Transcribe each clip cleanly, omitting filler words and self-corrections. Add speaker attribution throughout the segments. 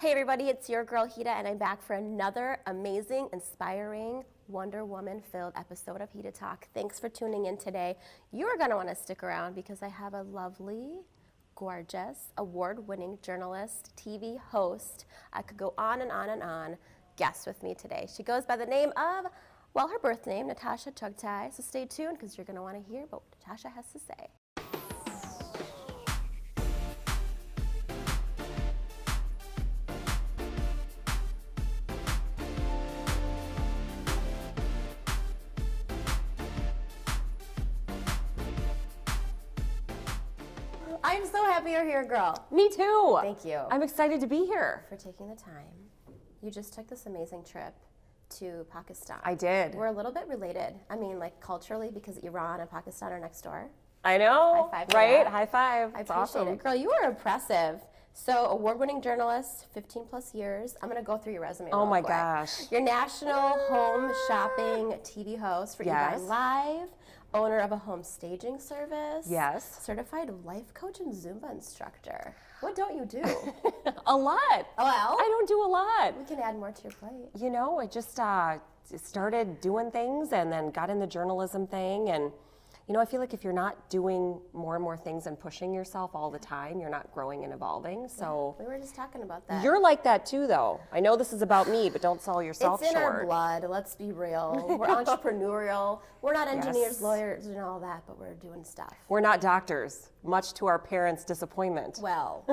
Speaker 1: Hey everybody, it's your girl Hita, and I'm back for another amazing, inspiring, Wonder Woman-filled episode of HitaTalk. Thanks for tuning in today. You're going to want to stick around because I have a lovely, gorgeous, award-winning journalist, TV host. I could go on and on and on. Guest with me today. She goes by the name of, well, her birth name, Natasha Chughtai. So stay tuned because you're going to want to hear what Natasha has to say. I'm so happy you're here, girl.
Speaker 2: Me too.
Speaker 1: Thank you.
Speaker 2: I'm excited to be here.
Speaker 1: For taking the time. You just took this amazing trip to Pakistan.
Speaker 2: I did.
Speaker 1: We're a little bit related. I mean, like culturally, because Iran and Pakistan are next door.
Speaker 2: I know.
Speaker 1: High five.
Speaker 2: Right? High five.
Speaker 1: I
Speaker 2: It's
Speaker 1: appreciate
Speaker 2: awesome.
Speaker 1: it. Girl, you are impressive. So, award-winning journalist, 15 plus years. I'm going to go through your resume
Speaker 2: Oh
Speaker 1: real
Speaker 2: my
Speaker 1: quick.
Speaker 2: gosh.
Speaker 1: You're national home shopping TV host for
Speaker 2: Yes.
Speaker 1: eBay Live, owner of a home staging service.
Speaker 2: Yes.
Speaker 1: Certified life coach and Zumba instructor. What don't you do?
Speaker 2: A lot.
Speaker 1: Well,
Speaker 2: I don't do a lot.
Speaker 1: we can add more to your plate.
Speaker 2: You know, I just started doing things and then got in the journalism thing. And, you know, I feel like if you're not doing more and more things and pushing yourself all the time, you're not growing and evolving. So
Speaker 1: We were just talking about that.
Speaker 2: you're like that too, though. I know this is about me, but don't sell yourself
Speaker 1: It's in our
Speaker 2: short.
Speaker 1: blood, let's be real. We're entrepreneurial. We're not engineers,
Speaker 2: Yes.
Speaker 1: lawyers, and all that, but we're doing stuff.
Speaker 2: We're not doctors, much to our parents' disappointment.
Speaker 1: Well,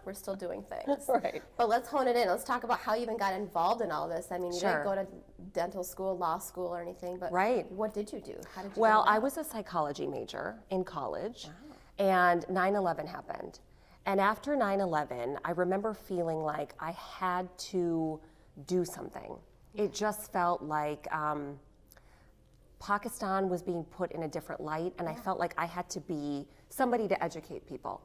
Speaker 1: we're still doing things.
Speaker 2: Right.
Speaker 1: But let's hone it in. Let's talk about how you even got involved in all this. I mean, you
Speaker 2: Sure.
Speaker 1: didn't go to dental school, law school, or anything, but
Speaker 2: Right.
Speaker 1: what did you do? How did you
Speaker 2: Well,
Speaker 1: get
Speaker 2: I
Speaker 1: involved?
Speaker 2: was a psychology major in college, and 9/11 happened. And after 9/11, I remember feeling like I had to do something. It just felt like Pakistan was being put in a different light, and I felt like I had to be somebody to educate people.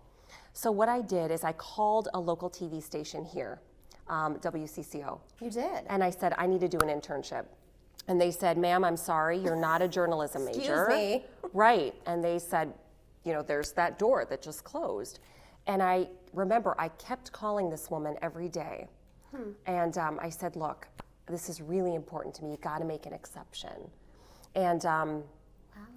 Speaker 2: So what I did is I called a local TV station here, WCCO.
Speaker 1: You did.
Speaker 2: And I said, I need to do an internship. And they said, ma'am, I'm sorry, you're not a journalism major.
Speaker 1: Excuse me.
Speaker 2: Right. And they said, you know, there's that door that just closed. And I remember I kept calling this woman every day. And I said, look, this is really important to me. You've got to make an exception. And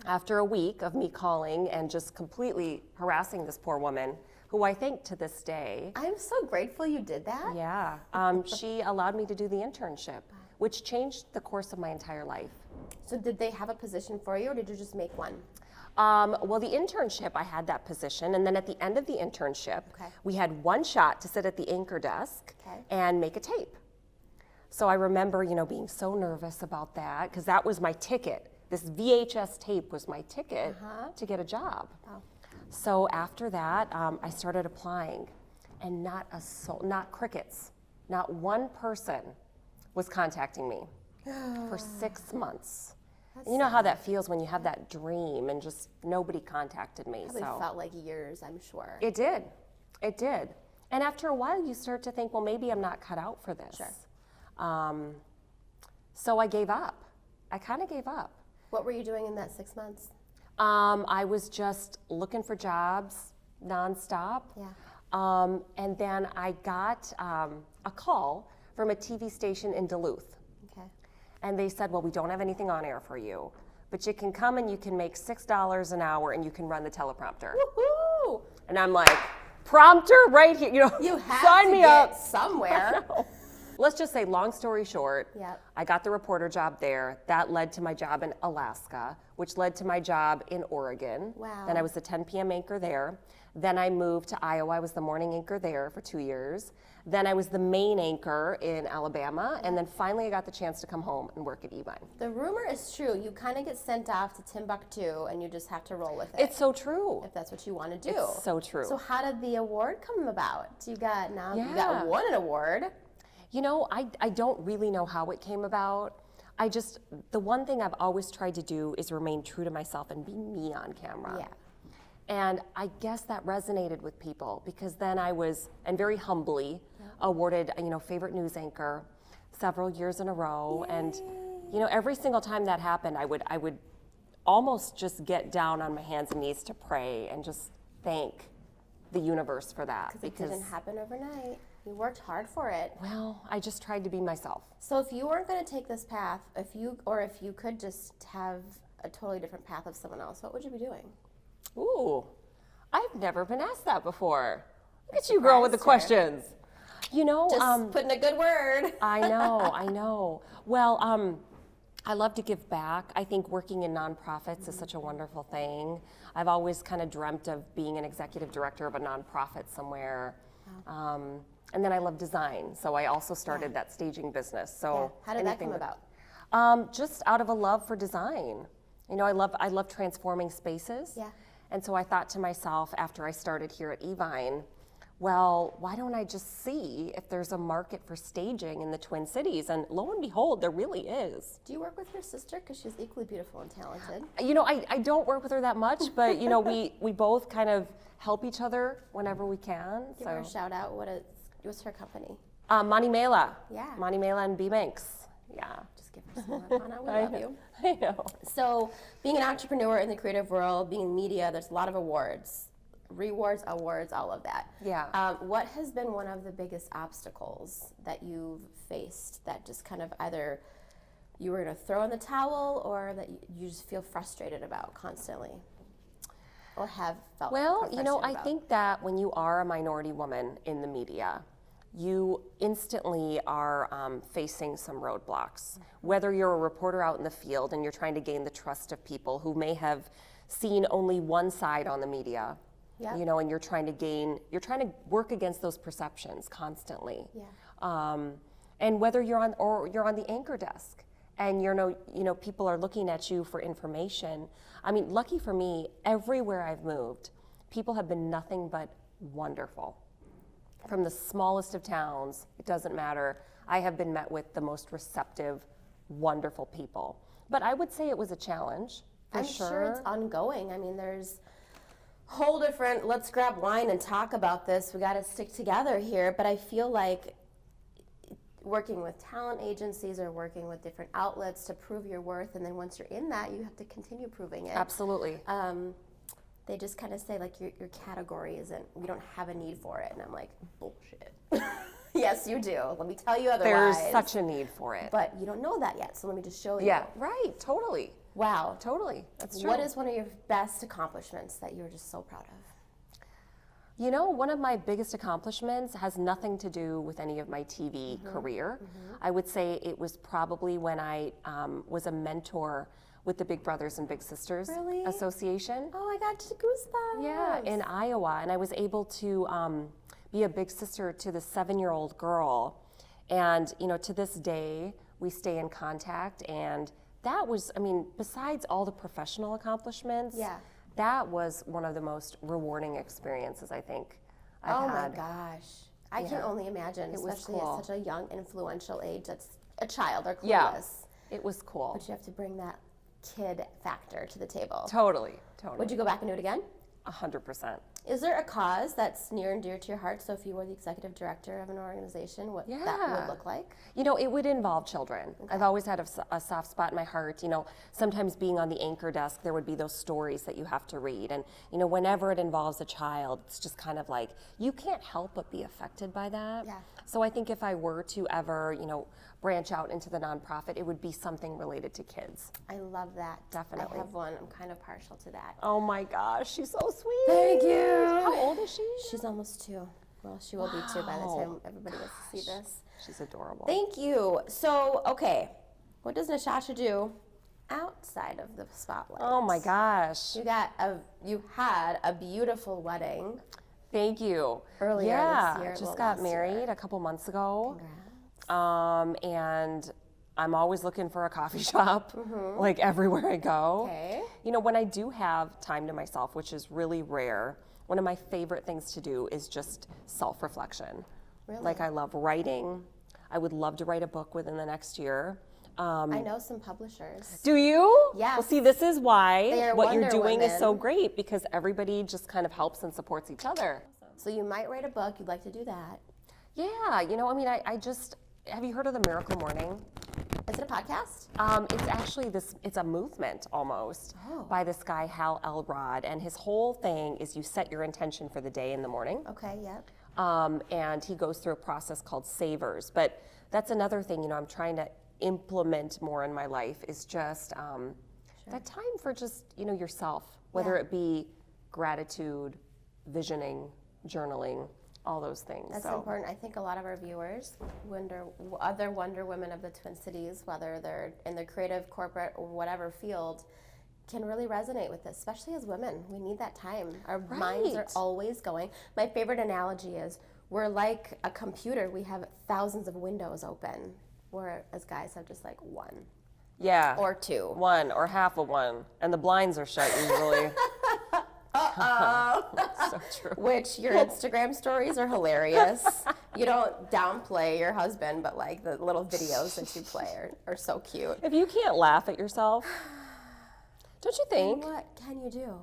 Speaker 2: after a week of me calling and just completely harassing this poor woman, who I think to this day,
Speaker 1: I'm so grateful you did that.
Speaker 2: yeah, she allowed me to do the internship, which changed the course of my entire life.
Speaker 1: So did they have a position for you, or did you just make one?
Speaker 2: Well, the internship, I had that position, and then at the end of the internship,
Speaker 1: Okay.
Speaker 2: we had one shot to sit at the anchor desk
Speaker 1: Okay.
Speaker 2: and make a tape. So I remember, you know, being so nervous about that, because that was my ticket. This VHS tape was my ticket to get a job.
Speaker 1: Wow.
Speaker 2: So after that, I started applying, and not a soul, not crickets, not one person was contacting me for 6 months. And you know how that feels when you have that dream and just nobody contacted me.
Speaker 1: Probably
Speaker 2: So
Speaker 1: felt like years, I'm sure.
Speaker 2: it did, it did. And after a while, you start to think, well, maybe I'm not cut out for this.
Speaker 1: Sure.
Speaker 2: So I gave up. I kind of gave up.
Speaker 1: What were you doing in that 6 months?
Speaker 2: I was just looking for jobs nonstop.
Speaker 1: Yeah.
Speaker 2: And then I got a call from a TV station in Duluth.
Speaker 1: Okay.
Speaker 2: And they said, well, we don't have anything on air for you, but you can come and you can make $6 an hour and you can run the teleprompter.
Speaker 1: Woohoo!
Speaker 2: And I'm like, prompter right here, you know,
Speaker 1: You have
Speaker 2: sign
Speaker 1: to
Speaker 2: me
Speaker 1: get
Speaker 2: up.
Speaker 1: somewhere.
Speaker 2: Let's just say, long story short,
Speaker 1: Yep.
Speaker 2: I got the reporter job there. That led to my job in Alaska, which led to my job in Oregon.
Speaker 1: Wow.
Speaker 2: Then I was the 10 p.m. anchor there. Then I moved to Iowa. I was the morning anchor there for 2 years. Then I was the main anchor in Alabama. And then finally I got the chance to come home and work at eBay.
Speaker 1: The rumor is true. You kind of get sent off to Timbuktu and you just have to roll with it.
Speaker 2: It's so true.
Speaker 1: if that's what you want to do.
Speaker 2: It's so true.
Speaker 1: So how did the award come about? You got you
Speaker 2: Yeah.
Speaker 1: got won an award.
Speaker 2: You know, I don't really know how it came about. The one thing I've always tried to do is remain true to myself and be me on camera.
Speaker 1: Yeah.
Speaker 2: And I guess that resonated with people because then I was, and very humbly, awarded, you know, favorite news anchor several years in a row.
Speaker 1: Yay.
Speaker 2: And, you know, every single time that happened, I would almost just get down on my hands and knees to pray and just thank the universe for that.
Speaker 1: Because it didn't happen overnight. You worked hard for it.
Speaker 2: Well, I just tried to be myself.
Speaker 1: So if you weren't going to take this path, if you could just have a totally different path of someone else, what would you be doing?
Speaker 2: Ooh, I've never been asked that before. Look at you, girl, with the questions. You know,
Speaker 1: Just putting a good word.
Speaker 2: I know. Well, I love to give back. I think working in nonprofits is such a wonderful thing. I've always kind of dreamt of being an executive director of a nonprofit somewhere. And then I love design, so I also started that staging business. So
Speaker 1: How did that come about?
Speaker 2: Just out of a love for design. You know, I love transforming spaces.
Speaker 1: Yeah.
Speaker 2: And so I thought to myself after I started here at Evine, well, why don't I just see if there's a market for staging in the Twin Cities? And lo and behold, there really is.
Speaker 1: Do you work with your sister? Because she's equally beautiful and talented.
Speaker 2: You know, I don't work with her that much, but you know, we both kind of help each other whenever we can.
Speaker 1: Give her a shout out. What's her company?
Speaker 2: Manimela.
Speaker 1: Yeah.
Speaker 2: Manimela and B-Banks. Yeah.
Speaker 1: Just give her some love, Anna. We love you.
Speaker 2: I know.
Speaker 1: So, being an entrepreneur in the creative world, being in media, there's a lot of awards, rewards, awards, all of that.
Speaker 2: Yeah.
Speaker 1: What has been one of the biggest obstacles that you've faced that just kind of either you were going to throw in the towel or that you just feel frustrated about constantly? Or have felt
Speaker 2: Well, you know,
Speaker 1: frustrated
Speaker 2: I
Speaker 1: about?
Speaker 2: think that when you are a minority woman in the media, you instantly are facing some roadblocks. Whether you're a reporter out in the field and you're trying to gain the trust of people who may have seen only one side on the media,
Speaker 1: Yeah.
Speaker 2: you know, and you're trying to work against those perceptions constantly.
Speaker 1: Yeah.
Speaker 2: And whether you're on the anchor desk and you know people are looking at you for information. I mean, lucky for me, everywhere I've moved, people have been nothing but wonderful. From the smallest of towns, it doesn't matter. I have been met with the most receptive, wonderful people. But I would say it was a challenge, for
Speaker 1: I'm
Speaker 2: sure.
Speaker 1: sure it's ongoing. I mean, there's whole different, let's grab wine and talk about this. We got to stick together here. But I feel like working with talent agencies or working with different outlets to prove your worth, and then once you're in that, you have to continue proving it.
Speaker 2: Absolutely.
Speaker 1: They just kind of say like your category isn't, we don't have a need for it, and I'm like, bullshit. Yes, you do. Let me tell you otherwise.
Speaker 2: There's such a need for it.
Speaker 1: But you don't know that yet, so let me just show you.
Speaker 2: Yeah, right, totally.
Speaker 1: Wow.
Speaker 2: Totally, that's true.
Speaker 1: What is one of your best accomplishments that you're just so proud of?
Speaker 2: You know, one of my biggest accomplishments has nothing to do with any of my TV career. I would say it was probably when I was a mentor with the Big Brothers and Big Sisters
Speaker 1: Really?
Speaker 2: Association.
Speaker 1: Oh, I got goosebumps.
Speaker 2: Yeah, in Iowa, and I was able to be a big sister to the 7-year-old girl, and you know, to this day we stay in contact. And that was, I mean, besides all the professional accomplishments,
Speaker 1: Yeah.
Speaker 2: that was one of the most rewarding experiences I think I've had.
Speaker 1: Oh my gosh. I can only imagine,
Speaker 2: It was
Speaker 1: especially
Speaker 2: cool.
Speaker 1: at such a young, influential age. That's a child, they're clueless.
Speaker 2: Yeah, it was cool.
Speaker 1: But you have to bring that kid factor to the table.
Speaker 2: Totally.
Speaker 1: Would you go back and do it again?
Speaker 2: 100%.
Speaker 1: Is there a cause that's near and dear to your heart? So if you were the executive director of an organization, what that would look like?
Speaker 2: You know, it would involve children. I've always had a soft spot in my heart. You know, sometimes being on the anchor desk, there would be those stories that you have to read. And, you know, whenever it involves a child, it's just kind of like, you can't help but be affected by that.
Speaker 1: Yeah.
Speaker 2: So I think if I were to ever, you know, branch out into the nonprofit, it would be something related to kids.
Speaker 1: I love that.
Speaker 2: Definitely.
Speaker 1: I have one. I'm kind of partial to that.
Speaker 2: Oh my gosh, she's so sweet.
Speaker 1: Thank you.
Speaker 2: How old is she?
Speaker 1: She's almost 2. Well, she will be 2 by the time everybody gets to see this.
Speaker 2: She's adorable.
Speaker 1: Thank you. So, okay, what does Natasha do outside of the spotlight?
Speaker 2: Oh my gosh.
Speaker 1: You had a beautiful wedding.
Speaker 2: Thank you.
Speaker 1: Earlier this year,
Speaker 2: Just
Speaker 1: well,
Speaker 2: got
Speaker 1: last
Speaker 2: married
Speaker 1: year.
Speaker 2: a couple months ago.
Speaker 1: Congrats.
Speaker 2: And I'm always looking for a coffee shop, like everywhere I go.
Speaker 1: Okay.
Speaker 2: You know, when I do have time to myself, which is really rare, one of my favorite things to do is just self-reflection.
Speaker 1: Really?
Speaker 2: Like I love writing. I would love to write a book within the next year.
Speaker 1: I know some publishers.
Speaker 2: Do you?
Speaker 1: Yes.
Speaker 2: Well, see, this is
Speaker 1: They
Speaker 2: why
Speaker 1: are
Speaker 2: what you're
Speaker 1: Wonder
Speaker 2: doing is so
Speaker 1: Women.
Speaker 2: great, because everybody just kind of helps and supports each other.
Speaker 1: So you might write a book. You'd like to do that.
Speaker 2: Yeah, you know, I mean, I just, have you heard of the Miracle Morning?
Speaker 1: Is it a podcast?
Speaker 2: It's actually it's a movement almost
Speaker 1: Oh.
Speaker 2: by this guy, Hal Elrod, and his whole thing is you set your intention for the day in the morning.
Speaker 1: Okay, yep.
Speaker 2: and he goes through a process called Savers. But that's another thing, you know, I'm trying to implement more in my life is just that time for just, you know, yourself, whether it be gratitude, visioning, journaling, all those things.
Speaker 1: That's important. I think a lot of our viewers, other Wonder Women of the Twin Cities, whether they're in the creative, corporate, or whatever field, can really resonate with this, especially as women. We need that time. Our minds are always going. My favorite analogy is we're like a computer. We have thousands of windows open, whereas guys have just like one.
Speaker 2: Yeah.
Speaker 1: Or two.
Speaker 2: One or half of one. And the blinds are shut usually. So true.
Speaker 1: Which your Instagram stories are hilarious. You don't downplay your husband, but like the little videos that you play are so cute.
Speaker 2: If you can't laugh at yourself, don't you think?
Speaker 1: Then what can you do?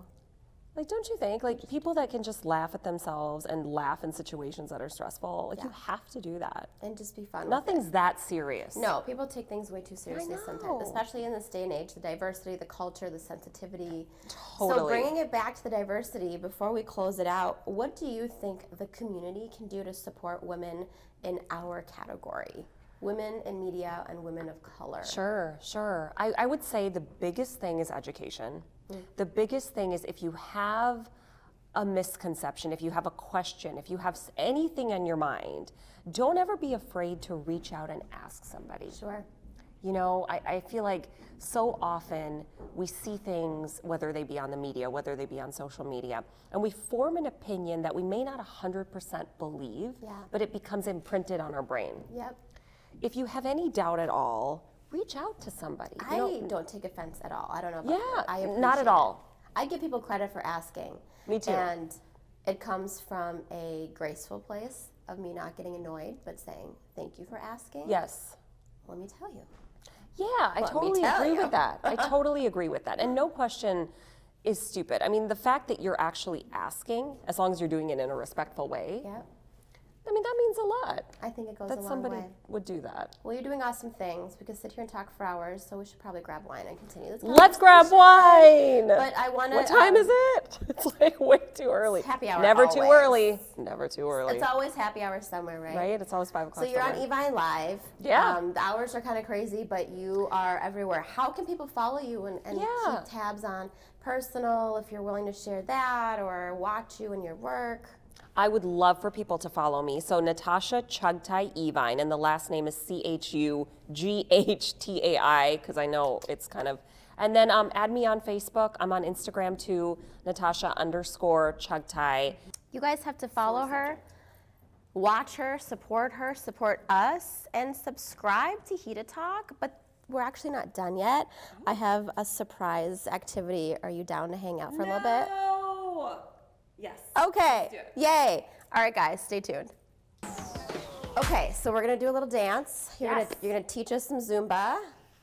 Speaker 2: Like, don't you think? Like, people that can just laugh at themselves and laugh in situations that are stressful, like, you have to do that.
Speaker 1: And just be fun.
Speaker 2: Nothing's that serious.
Speaker 1: No, people take things way too seriously sometimes,
Speaker 2: know.
Speaker 1: especially in this day and age, the diversity, the culture, the sensitivity.
Speaker 2: Totally.
Speaker 1: So bringing it back to the diversity, before we close it out, what do you think the community can do to support women in our category? Women in media and women of color.
Speaker 2: Sure. I would say the biggest thing is education. The biggest thing is if you have a misconception, if you have a question, if you have anything on your mind, don't ever be afraid to reach out and ask somebody.
Speaker 1: Sure.
Speaker 2: You know, I feel like so often we see things, whether they be on the media, whether they be on social media, and we form an opinion that we may not 100% believe, but it becomes imprinted on our brain.
Speaker 1: Yep.
Speaker 2: If you have any doubt at all, reach out to somebody.
Speaker 1: I don't take offense at all. I don't know about
Speaker 2: Yeah,
Speaker 1: I
Speaker 2: not at all.
Speaker 1: I give people credit for asking.
Speaker 2: Me too.
Speaker 1: And it comes from a graceful place of me not getting annoyed, but saying, thank you for asking.
Speaker 2: Yes.
Speaker 1: Let me tell you.
Speaker 2: Yeah, I totally agree with that. I totally agree with that. And no question is stupid. I mean, the fact that you're actually asking, as long as you're doing it in a respectful way,
Speaker 1: Yep.
Speaker 2: I mean, that means a lot.
Speaker 1: I think it goes
Speaker 2: That
Speaker 1: a long
Speaker 2: somebody
Speaker 1: way.
Speaker 2: would do that.
Speaker 1: Well, you're doing awesome things. We could sit here and talk for hours, so we should probably grab wine and continue this
Speaker 2: Let's grab wine.
Speaker 1: But I want to.
Speaker 2: What time is it? It's like way too early.
Speaker 1: It's happy hour.
Speaker 2: Never
Speaker 1: always.
Speaker 2: too early. Never too early.
Speaker 1: It's always happy hour somewhere, right?
Speaker 2: Right? It's always 5 o'clock.
Speaker 1: So you're on
Speaker 2: somewhere.
Speaker 1: Evine Live.
Speaker 2: Yeah.
Speaker 1: The hours are kind of crazy, but you are everywhere. How can people follow you and keep tabs on personal, if you're willing to share that, or watch you and your work?
Speaker 2: I would love for people to follow me. So Natasha Chughtai Evine, and the last name is Chughtai, because I know it's kind of. And then add me on Facebook. I'm on Instagram too, Natasha_Chughtai.
Speaker 1: You guys have to follow her, watch her, support us, and subscribe to HitaTalk. But we're actually not done yet. I have a surprise activity. Are you down to hang out for a little bit?
Speaker 2: Yes.
Speaker 1: Okay. Yay. All right, guys, stay tuned. Okay, so we're gonna do a little dance. You're gonna teach us some Zumba.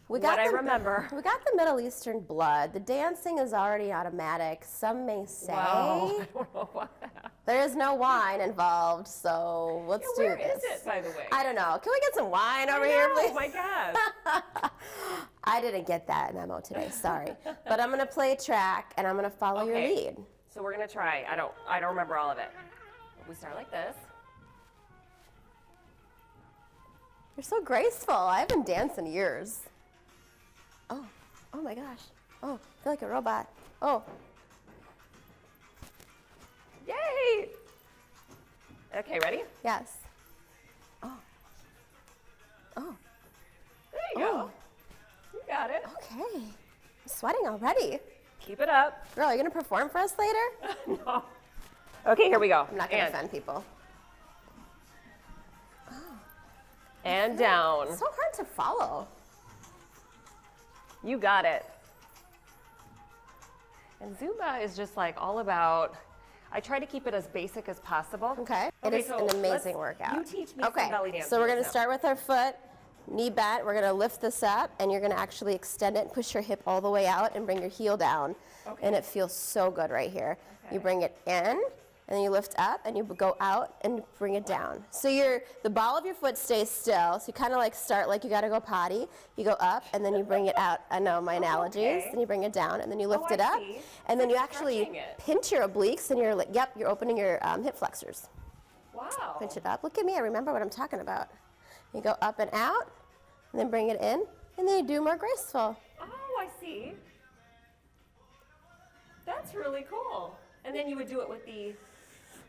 Speaker 1: We got
Speaker 2: I remember.
Speaker 1: We got the Middle Eastern blood. The dancing is already automatic. Some may say.
Speaker 2: Wow. I don't know about that.
Speaker 1: There is no wine involved, so let's do this.
Speaker 2: Where is it, by the way?
Speaker 1: I don't know. Can we get some wine over here, please?
Speaker 2: Oh my God.
Speaker 1: I didn't get that memo today. Sorry, but I'm gonna play a track and I'm gonna follow your lead.
Speaker 2: So we're gonna try. I don't remember all of it. We start like this.
Speaker 1: You're so graceful. I haven't danced in years. Oh my gosh. Oh, I feel like a robot. Oh.
Speaker 2: Yay! Okay, ready?
Speaker 1: Yes. Oh.
Speaker 2: There you go. You got it.
Speaker 1: Okay. I'm sweating already.
Speaker 2: Keep it up.
Speaker 1: Girl, are you gonna perform for us later?
Speaker 2: No. Okay, here we go.
Speaker 1: I'm not gonna offend people.
Speaker 2: And down.
Speaker 1: It's so hard to follow.
Speaker 2: You got it. And Zumba is just like all about, I try to keep it as basic as possible.
Speaker 1: Okay. It is
Speaker 2: so
Speaker 1: an amazing workout.
Speaker 2: You teach me some belly dance.
Speaker 1: So we're gonna start with our foot, knee bent. We're gonna lift this up, and you're gonna actually extend it, push your hip all the way out, and bring your heel down.
Speaker 2: Okay.
Speaker 1: And it feels so good right here.
Speaker 2: Okay.
Speaker 1: You bring it in, and then you lift up, and you go out and bring it down. So the ball of your foot stays still. So you kind of like start like you gotta go potty. You go up, and then you bring it out. I know my analogies.
Speaker 2: Okay.
Speaker 1: Then you bring it down, and then you lift it
Speaker 2: I
Speaker 1: up,
Speaker 2: see.
Speaker 1: and then you
Speaker 2: Like
Speaker 1: actually
Speaker 2: stretching it.
Speaker 1: pinch your obliques, and you're like, yep, you're opening your hip flexors.
Speaker 2: Wow.
Speaker 1: Pinch it up. Look at me. I remember what I'm talking about. You go up and out, and then bring it in, and then you do more graceful.
Speaker 2: Oh, I see. That's really cool. And then you would do it with the,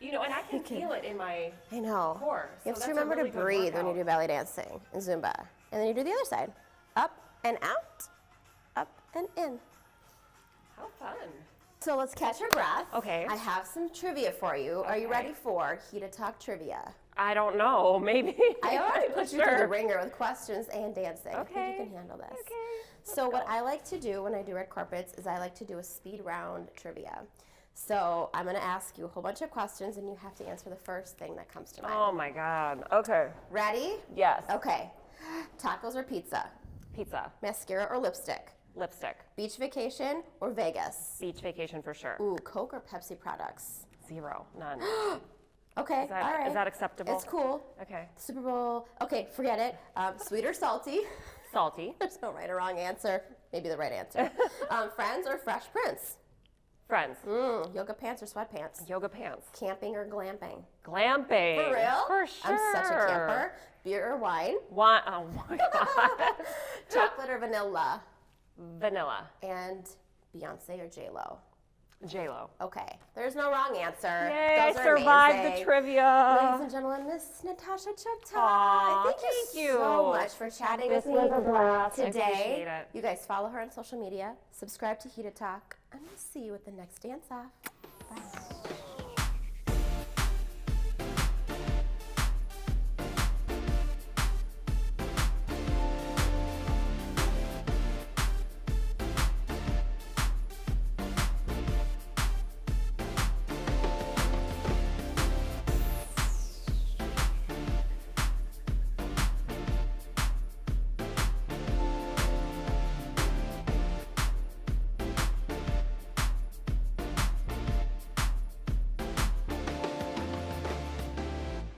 Speaker 2: you know, and I can feel it in my
Speaker 1: I know.
Speaker 2: core.
Speaker 1: You have
Speaker 2: so
Speaker 1: to
Speaker 2: that's a
Speaker 1: remember
Speaker 2: really
Speaker 1: to
Speaker 2: good
Speaker 1: breathe when you
Speaker 2: workout.
Speaker 1: do belly dancing and Zumba. And then you do the other side. Up and out, up and in.
Speaker 2: How fun.
Speaker 1: So let's catch your breath.
Speaker 2: Okay.
Speaker 1: I have some trivia for you. Are you
Speaker 2: Okay.
Speaker 1: ready for HitaTalk trivia?
Speaker 2: I don't know, maybe.
Speaker 1: I already put you through the
Speaker 2: Sure.
Speaker 1: ringer with questions and dancing. I think
Speaker 2: Okay.
Speaker 1: you can handle this.
Speaker 2: Okay.
Speaker 1: So what I like to do when I do red carpets is I like to do a speed round trivia. So I'm going to ask you a whole bunch of questions and you have to answer the first thing that comes to mind.
Speaker 2: Oh my God. Okay.
Speaker 1: Ready?
Speaker 2: Yes.
Speaker 1: Okay. Tacos or pizza?
Speaker 2: Pizza.
Speaker 1: Mascara or lipstick?
Speaker 2: Lipstick.
Speaker 1: Beach vacation or Vegas?
Speaker 2: Beach vacation for sure.
Speaker 1: Ooh, Coke or Pepsi products?
Speaker 2: 0. None.
Speaker 1: Okay,
Speaker 2: that-
Speaker 1: all right.
Speaker 2: is that acceptable?
Speaker 1: It's cool.
Speaker 2: Okay.
Speaker 1: Super Bowl. Okay, forget it. Sweet or salty?
Speaker 2: Salty.
Speaker 1: There's no right or wrong answer. Maybe the right answer. Friends or Fresh Prince?
Speaker 2: Friends.
Speaker 1: Yoga pants or sweatpants?
Speaker 2: Yoga pants.
Speaker 1: Camping or glamping?
Speaker 2: Glamping.
Speaker 1: For real?
Speaker 2: For sure.
Speaker 1: I'm such a camper. Beer or wine?
Speaker 2: Wine. Oh my God.
Speaker 1: Chocolate or vanilla?
Speaker 2: Vanilla.
Speaker 1: And Beyonce or J-Lo?
Speaker 2: J-Lo.
Speaker 1: Okay, there's no wrong answer.
Speaker 2: Yay, I
Speaker 1: Those are
Speaker 2: survived
Speaker 1: amazing.
Speaker 2: the trivia.
Speaker 1: Ladies and gentlemen, Miss Natasha Chughtai.
Speaker 2: Aw,
Speaker 1: Thank
Speaker 2: thank
Speaker 1: you so
Speaker 2: you.
Speaker 1: much for chatting
Speaker 2: This
Speaker 1: with me
Speaker 2: was a blast. I
Speaker 1: today.
Speaker 2: appreciate it.
Speaker 1: You guys follow her on social media, subscribe to HitaTalk, and we'll see you at the next dance off. Bye.